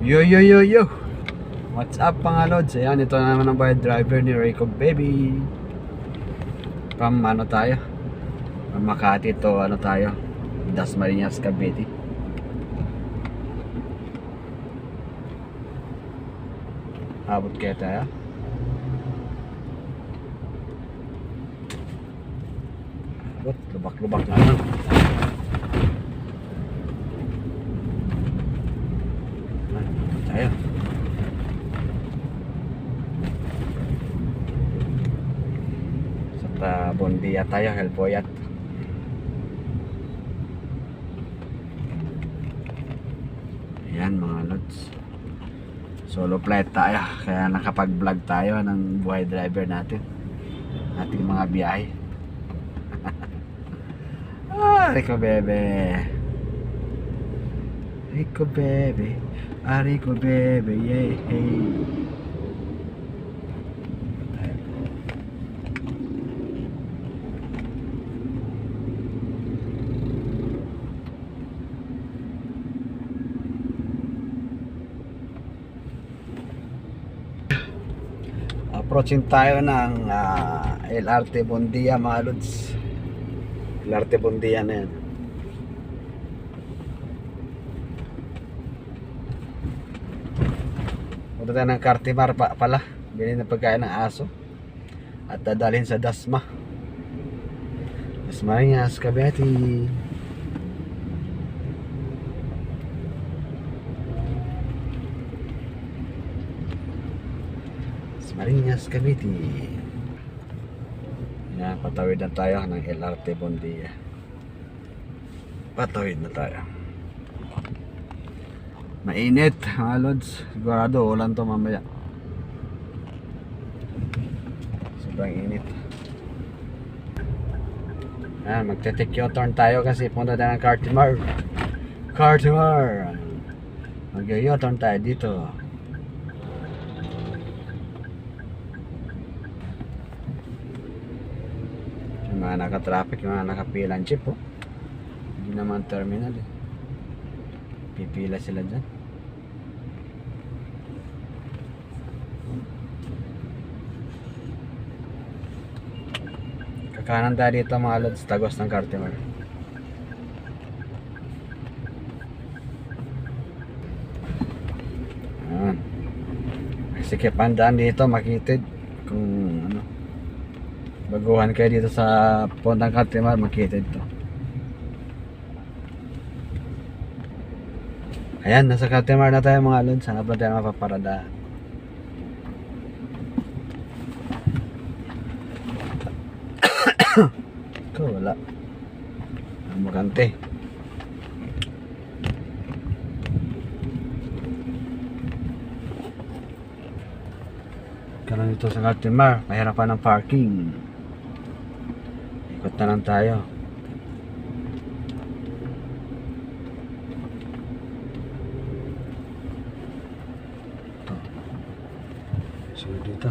Yo yo yo yo. What's up mga lods? Ayan, ito na naman ang bayad driver ni Rico Baby. From ano tayo? From Makati to ano tayo? Dasmariñas, Cavite. Abot kaya tayo. Abot, lubak-lubak na lang. Tayo. Sa Bondia tayo, Helpoyat. Ayan mga lods. Solo flight tayo, kaya nakapag-vlog tayo ng buhay driver natin. Ating mga biyahe. Rico Bebe. Rico Bebe. Rico Bebe, yay, hey. Approaching tayo ng LRT Bondia mga lods. LRT Bondia na yan. Punta tayo ng Cartimar pala. Bilhin na pagkain ng aso. At dadalhin sa Dasma. Dasmariñas, Cavite. Dasmariñas, Cavite. Yan, patawid na tayo ng LRT Bondia. Patawid na tayo. Mainit mga lods. Sigurado ulan to mamaya. Sobrang init. Ayan, magte-take U-turn tayo kasi punta tayo ng Cartimar. Cartimar. Mag-U-turn tayo dito. Yung mga naka-traffic, yung mga nakapilang jeep oh. Hindi naman terminal eh. Pipila sila dyan. Kakanan tayo dito mga lods, tagos ng Cartimar. Ayan. Sige, pandaan dito, makitid. Kung ano, baguhan kayo dito sa puntang Cartimar, makitid to. Ayan, nasa Cartimar na tayo mga lods. Sana pa tayo mapaparada. Ito wala. Ang magante. Karoon dito sa Cartimar, mahirapan ng parking. Ikot na lang tayo. So dito.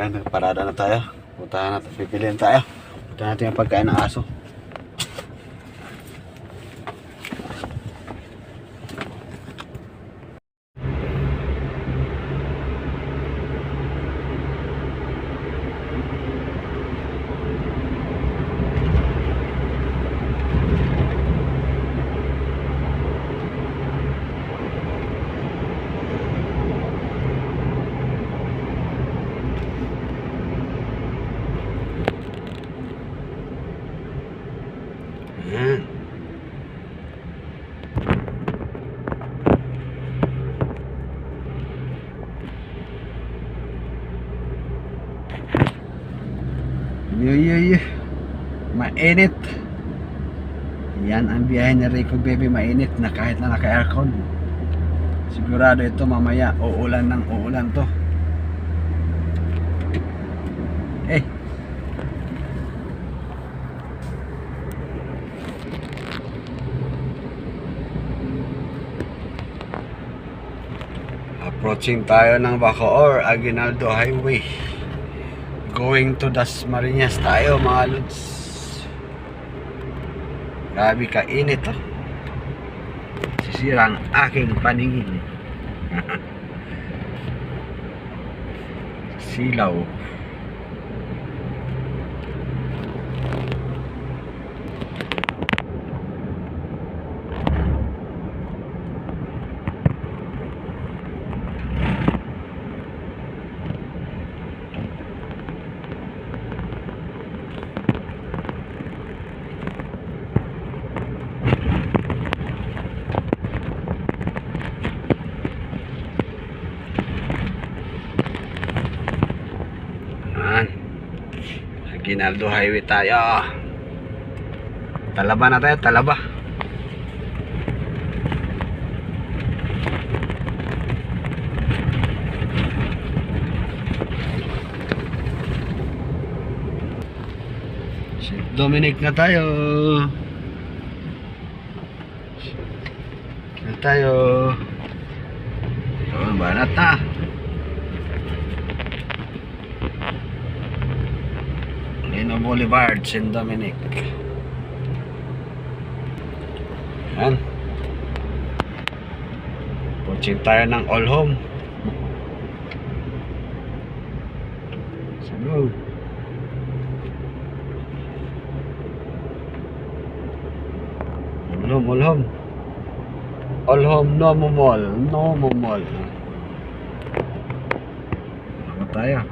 Ayan, nagparada na tayo. Puntahan natin, pipiliin tayo. Puntahan natin yung pagkain ng aso. Ayan. Yoyoy. Mainit. Yan ang biyahe ni Rico Baby, mainit na kahit na naka-aircon. Sigurado ito mamaya uulan ng uulan to. Eh. Approaching tayo ng Bacoor, Aguinaldo Highway. Going to Dasmariñas tayo mga lods. Grabe kainit oh. Sisira ang aking paningin. Silaw. Aguinaldo Highway tayo. Talaba na tayo, Talaba. St. Dominic na tayo. Na tayo. Yun, banat na. Lino Boulevard, St. Dominic. Yan. Punchin tayo ng All Home. So go. All Home, All Home. All Home, no mo mall. No mo mall. Ano tayo?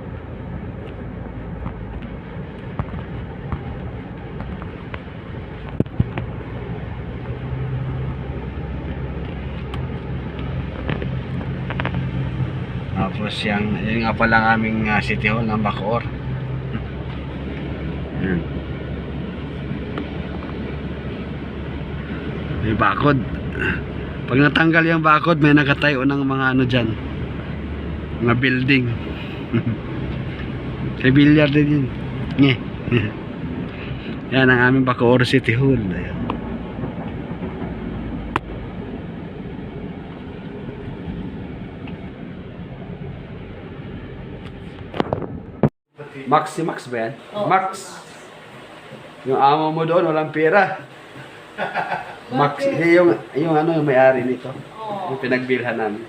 Tapos yung nga pala ang aming City Hall ng Bacoor. Yan. May bakod. Pag natanggal yung bakod, may nakatayo ng mga ano dyan, mga building. Sa bilyar din yun. Nye. Yan ang aming Bacoor City Hall. Ayan. Maxi Max ba yan? Oh. Max. Yung amo mo doon, walang pera. Max, yung ano yung may-ari nito. Oh. Yung pinagbilhan namin.